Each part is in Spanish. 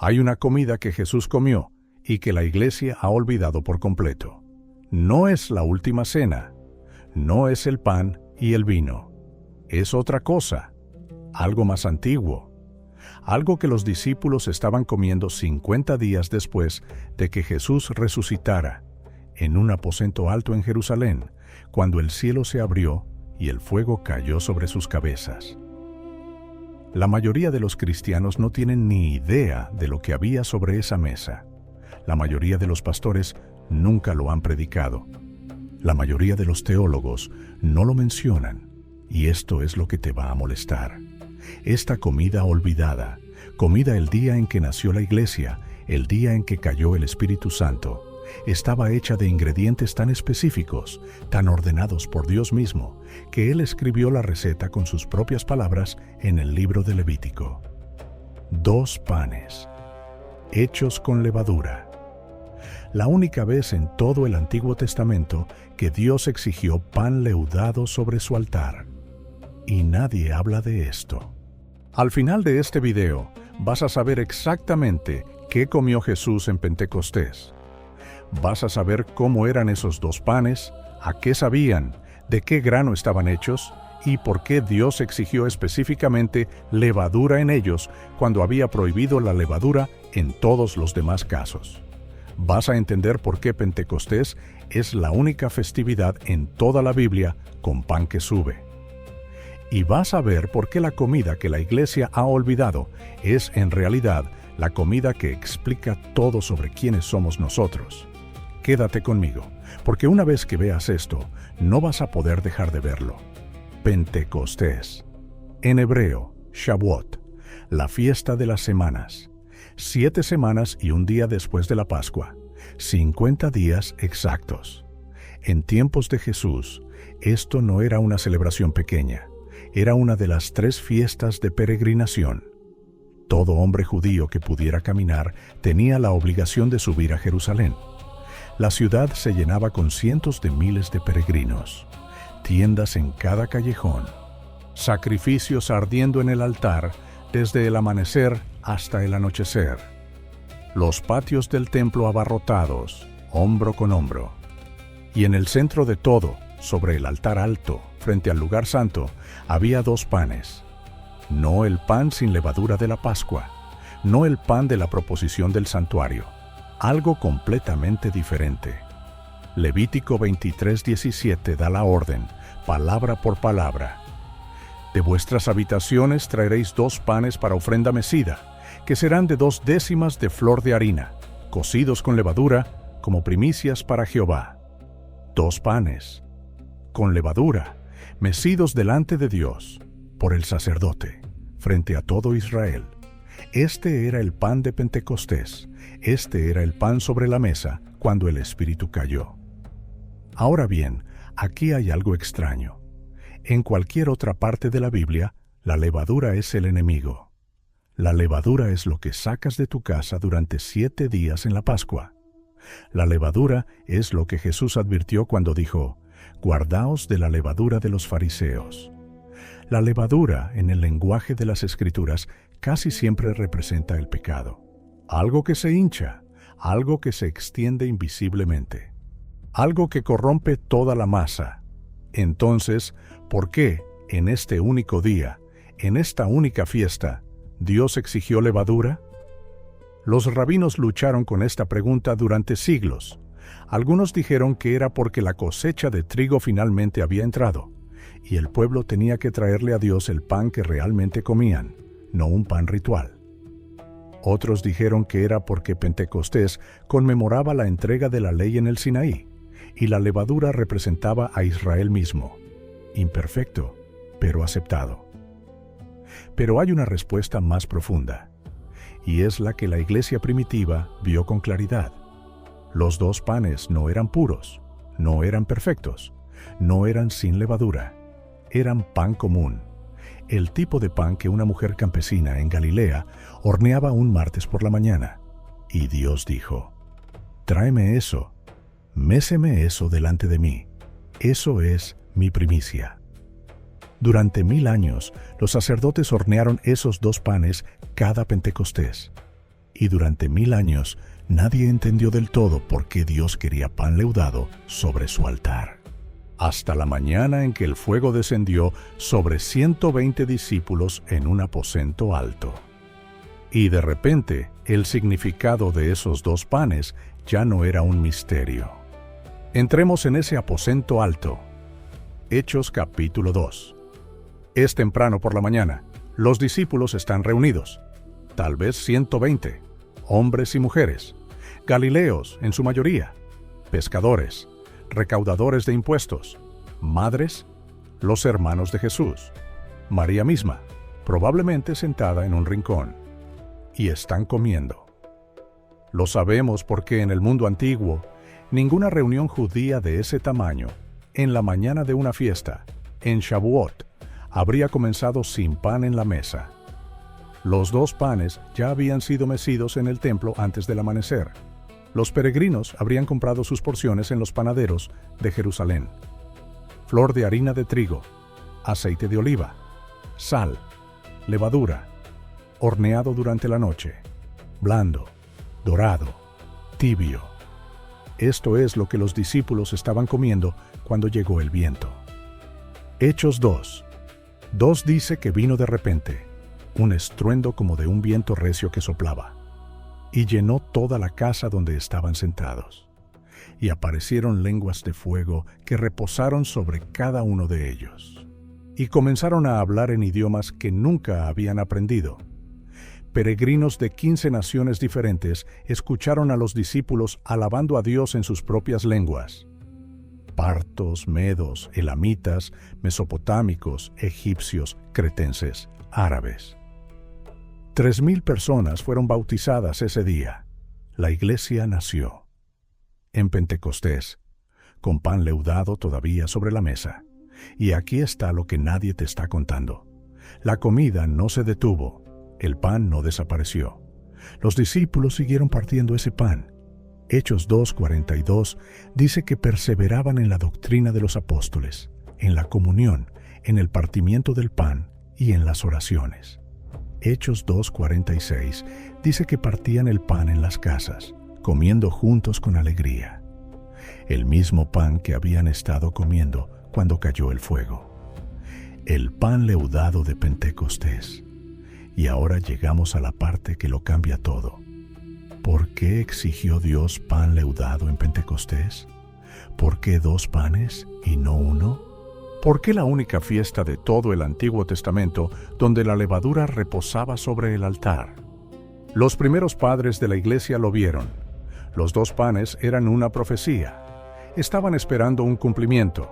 Hay una comida que Jesús comió y que la iglesia ha olvidado por completo. No es la última cena, no es el pan y el vino. Es otra cosa, algo más antiguo, algo que los discípulos estaban comiendo 50 días después de que Jesús resucitara, en un aposento alto en Jerusalén, cuando el cielo se abrió y el fuego cayó sobre sus cabezas. La mayoría de los cristianos no tienen ni idea de lo que había sobre esa mesa. La mayoría de los pastores nunca lo han predicado. La mayoría de los teólogos no lo mencionan, y esto es lo que te va a molestar. Esta comida olvidada, comida el día en que nació la iglesia, el día en que cayó el Espíritu Santo, estaba hecha de ingredientes tan específicos, tan ordenados por Dios mismo, que Él escribió la receta con sus propias palabras en el libro de Levítico. 2 panes, hechos con levadura. La única vez en todo el Antiguo Testamento que Dios exigió pan leudado sobre su altar. Y nadie habla de esto. Al final de este video, vas a saber exactamente qué comió Jesús en Pentecostés. Vas a saber cómo eran esos 2 panes, a qué sabían, de qué grano estaban hechos y por qué Dios exigió específicamente levadura en ellos cuando había prohibido la levadura en todos los demás casos. Vas a entender por qué Pentecostés es la única festividad en toda la Biblia con pan que sube. Y vas a ver por qué la comida que la iglesia ha olvidado es en realidad la comida que explica todo sobre quiénes somos nosotros. Quédate conmigo, porque una vez que veas esto, no vas a poder dejar de verlo. Pentecostés. En hebreo, Shavuot, la fiesta de las semanas. 7 semanas y un día después de la Pascua. 50 días exactos. En tiempos de Jesús, esto no era una celebración pequeña. Era una de las 3 fiestas de peregrinación. Todo hombre judío que pudiera caminar tenía la obligación de subir a Jerusalén. La ciudad se llenaba con cientos de miles de peregrinos, tiendas en cada callejón, sacrificios ardiendo en el altar desde el amanecer hasta el anochecer, los patios del templo abarrotados, hombro con hombro. Y en el centro de todo, sobre el altar alto, frente al lugar santo, había 2 panes. No el pan sin levadura de la Pascua, no el pan de la proposición del santuario, algo completamente diferente. Levítico 23:17 da la orden, palabra por palabra. De vuestras habitaciones traeréis 2 panes para ofrenda mecida, que serán de 2 décimas de flor de harina, cocidos con levadura, como primicias para Jehová. 2 panes, con levadura, mecidos delante de Dios, por el sacerdote, frente a todo Israel. Este era el pan de Pentecostés, este era el pan sobre la mesa cuando el Espíritu cayó. Ahora bien, aquí hay algo extraño. En cualquier otra parte de la Biblia, la levadura es el enemigo. La levadura es lo que sacas de tu casa durante 7 días en la Pascua. La levadura es lo que Jesús advirtió cuando dijo, «Guardaos de la levadura de los fariseos». La levadura, en el lenguaje de las Escrituras, casi siempre representa el pecado. Algo que se hincha, algo que se extiende invisiblemente, algo que corrompe toda la masa. Entonces, ¿por qué en este único día, en esta única fiesta, Dios exigió levadura? Los rabinos lucharon con esta pregunta durante siglos. Algunos dijeron que era porque la cosecha de trigo finalmente había entrado, y el pueblo tenía que traerle a Dios el pan que realmente comían, no un pan ritual. Otros dijeron que era porque Pentecostés conmemoraba la entrega de la ley en el Sinaí, y la levadura representaba a Israel mismo, imperfecto, pero aceptado. Pero hay una respuesta más profunda, y es la que la iglesia primitiva vio con claridad. Los 2 panes no eran puros, no eran perfectos, no eran sin levadura, eran pan común, el tipo de pan que una mujer campesina en Galilea horneaba un martes por la mañana. Y Dios dijo, «Tráeme eso, méceme eso delante de mí, eso es mi primicia». Durante 1000 años, los sacerdotes hornearon esos 2 panes cada Pentecostés. Y durante 1000 años nadie entendió del todo por qué Dios quería pan leudado sobre su altar. Hasta la mañana en que el fuego descendió sobre 120 discípulos en un aposento alto. Y de repente, el significado de esos 2 panes ya no era un misterio. Entremos en ese aposento alto. Hechos capítulo 2. Es temprano por la mañana. Los discípulos están reunidos. Tal vez 120, hombres y mujeres, galileos en su mayoría, pescadores, recaudadores de impuestos, madres, los hermanos de Jesús, María misma, probablemente sentada en un rincón. Y están comiendo. Lo sabemos porque en el mundo antiguo, ninguna reunión judía de ese tamaño, en la mañana de una fiesta, en Shavuot, habría comenzado sin pan en la mesa. Los 2 panes ya habían sido mecidos en el templo antes del amanecer. Los peregrinos habrían comprado sus porciones en los panaderos de Jerusalén. Flor de harina de trigo, aceite de oliva, sal, levadura, horneado durante la noche, blando, dorado, tibio. Esto es lo que los discípulos estaban comiendo cuando llegó el viento. Hechos 2. 2 dice que vino de repente, un estruendo como de un viento recio que soplaba, y llenó toda la casa donde estaban sentados. Y aparecieron lenguas de fuego que reposaron sobre cada uno de ellos. Y comenzaron a hablar en idiomas que nunca habían aprendido. Peregrinos de 15 naciones diferentes escucharon a los discípulos alabando a Dios en sus propias lenguas. Partos, medos, elamitas, mesopotámicos, egipcios, cretenses, árabes. 3000 personas fueron bautizadas ese día. La iglesia nació. En Pentecostés, con pan leudado todavía sobre la mesa. Y aquí está lo que nadie te está contando. La comida no se detuvo. El pan no desapareció. Los discípulos siguieron partiendo ese pan. Hechos 2:42 dice que perseveraban en la doctrina de los apóstoles, en la comunión, en el partimiento del pan y en las oraciones. Hechos 2:46 dice que partían el pan en las casas, comiendo juntos con alegría. El mismo pan que habían estado comiendo cuando cayó el fuego. El pan leudado de Pentecostés. Y ahora llegamos a la parte que lo cambia todo. ¿Por qué exigió Dios pan leudado en Pentecostés? ¿Por qué 2 panes y no 1? ¿Por qué la única fiesta de todo el Antiguo Testamento donde la levadura reposaba sobre el altar? Los primeros padres de la iglesia lo vieron. Los 2 panes eran una profecía. Estaban esperando un cumplimiento.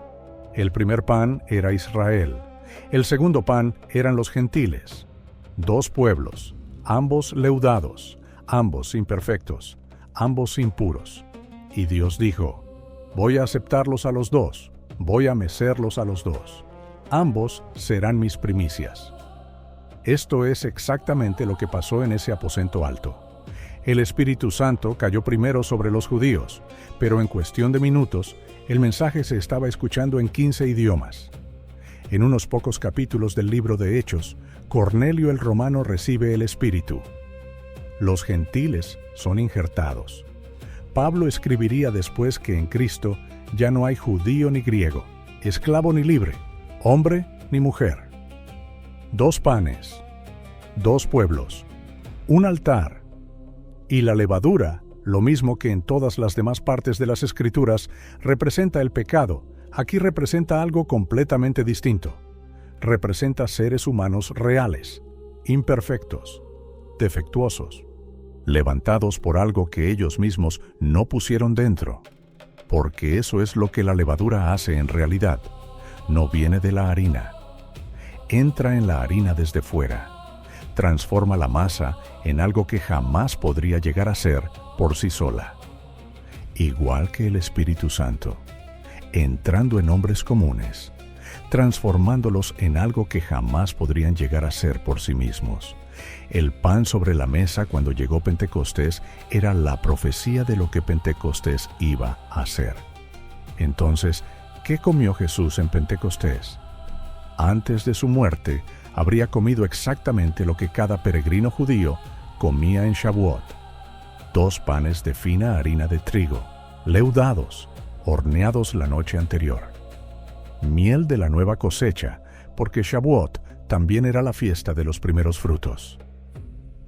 El primer pan era Israel. El segundo pan eran los gentiles. 2 pueblos, ambos leudados, ambos imperfectos, ambos impuros. Y Dios dijo, voy a aceptarlos a los 2, voy a mecerlos a los 2. Ambos serán mis primicias. Esto es exactamente lo que pasó en ese aposento alto. El Espíritu Santo cayó primero sobre los judíos, pero en cuestión de minutos, el mensaje se estaba escuchando en 15 idiomas. En unos pocos capítulos del libro de Hechos, Cornelio el romano recibe el Espíritu. Los gentiles son injertados. Pablo escribiría después que en Cristo ya no hay judío ni griego, esclavo ni libre, hombre ni mujer. 2 panes, 2 pueblos, un altar. Y la levadura, lo mismo que en todas las demás partes de las Escrituras, representa el pecado. Aquí representa algo completamente distinto. Representa seres humanos reales, imperfectos, defectuosos, levantados por algo que ellos mismos no pusieron dentro. Porque eso es lo que la levadura hace en realidad. No viene de la harina. Entra en la harina desde fuera. Transforma la masa en algo que jamás podría llegar a ser por sí sola. Igual que el Espíritu Santo, entrando en hombres comunes, transformándolos en algo que jamás podrían llegar a ser por sí mismos. El pan sobre la mesa cuando llegó Pentecostés era la profecía de lo que Pentecostés iba a ser. Entonces, ¿qué comió Jesús en Pentecostés? Antes de su muerte, habría comido exactamente lo que cada peregrino judío comía en Shavuot. 2 panes de fina harina de trigo, leudados, horneados la noche anterior. Miel de la nueva cosecha, porque Shavuot también era la fiesta de los primeros frutos.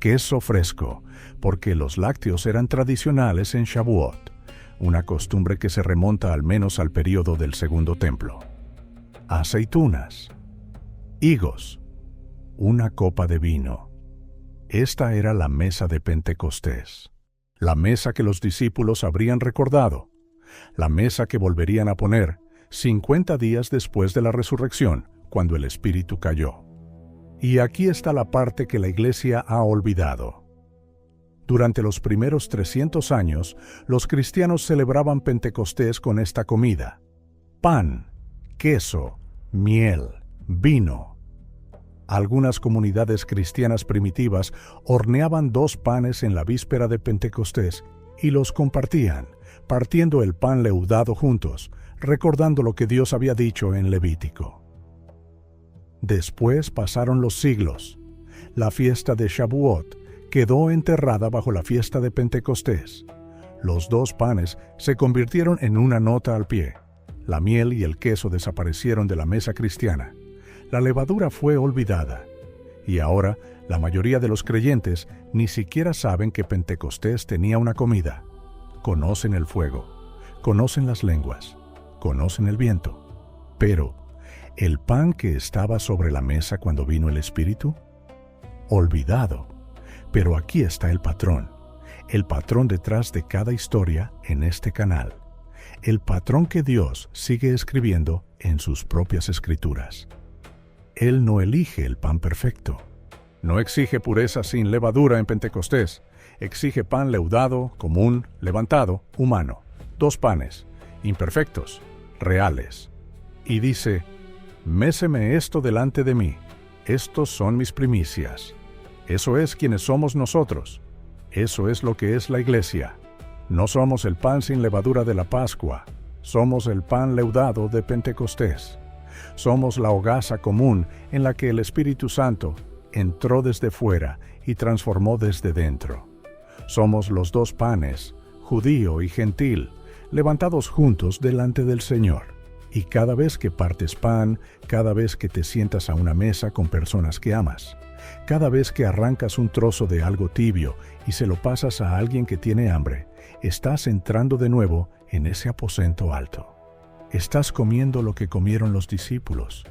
Queso fresco, porque los lácteos eran tradicionales en Shavuot, una costumbre que se remonta al menos al período del Segundo Templo. Aceitunas, higos, una copa de vino. Esta era la mesa de Pentecostés, la mesa que los discípulos habrían recordado, la mesa que volverían a poner 50 días después de la resurrección, cuando el Espíritu cayó. Y aquí está la parte que la Iglesia ha olvidado. Durante los primeros 300 años, los cristianos celebraban Pentecostés con esta comida: pan, queso, miel, vino. Algunas comunidades cristianas primitivas horneaban 2 panes en la víspera de Pentecostés y los compartían, partiendo el pan leudado juntos, recordando lo que Dios había dicho en Levítico. Después pasaron los siglos. La fiesta de Shavuot quedó enterrada bajo la fiesta de Pentecostés. Los 2 panes se convirtieron en una nota al pie. La miel y el queso desaparecieron de la mesa cristiana. La levadura fue olvidada. Y ahora, la mayoría de los creyentes ni siquiera saben que Pentecostés tenía una comida. Conocen el fuego, conocen las lenguas, conocen el viento. Pero, ¿el pan que estaba sobre la mesa cuando vino el Espíritu? Olvidado. Pero aquí está el patrón detrás de cada historia en este canal. El patrón que Dios sigue escribiendo en sus propias escrituras. Él no elige el pan perfecto. No exige pureza sin levadura en Pentecostés. Exige pan leudado, común, levantado, humano. 2 panes, imperfectos, reales. Y dice: «Méseme esto delante de mí. Estos son mis primicias». Eso es quienes somos nosotros. Eso es lo que es la Iglesia. No somos el pan sin levadura de la Pascua. Somos el pan leudado de Pentecostés. Somos la hogaza común en la que el Espíritu Santo entró desde fuera y transformó desde dentro. Somos los 2 panes, judío y gentil, levantados juntos delante del Señor. Y cada vez que partes pan, cada vez que te sientas a una mesa con personas que amas, cada vez que arrancas un trozo de algo tibio y se lo pasas a alguien que tiene hambre, estás entrando de nuevo en ese aposento alto. Estás comiendo lo que comieron los discípulos.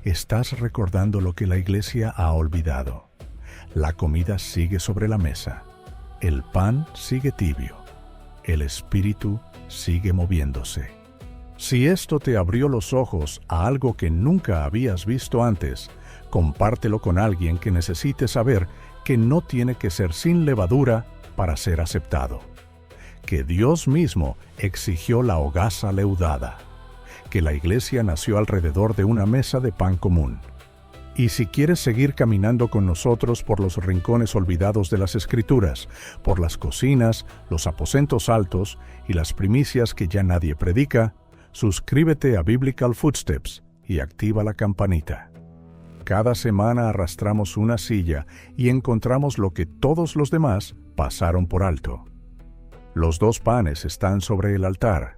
Estás recordando lo que la Iglesia ha olvidado. La comida sigue sobre la mesa. El pan sigue tibio. El Espíritu sigue moviéndose. Si esto te abrió los ojos a algo que nunca habías visto antes, compártelo con alguien que necesite saber que no tiene que ser sin levadura para ser aceptado. Que Dios mismo exigió la hogaza leudada. Que la Iglesia nació alrededor de una mesa de pan común. Y si quieres seguir caminando con nosotros por los rincones olvidados de las Escrituras, por las cocinas, los aposentos altos y las primicias que ya nadie predica, suscríbete a Biblical Footsteps y activa la campanita. Cada semana arrastramos una silla y encontramos lo que todos los demás pasaron por alto. Los 2 panes están sobre el altar.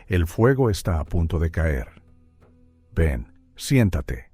El fuego está a punto de caer. Ven, siéntate.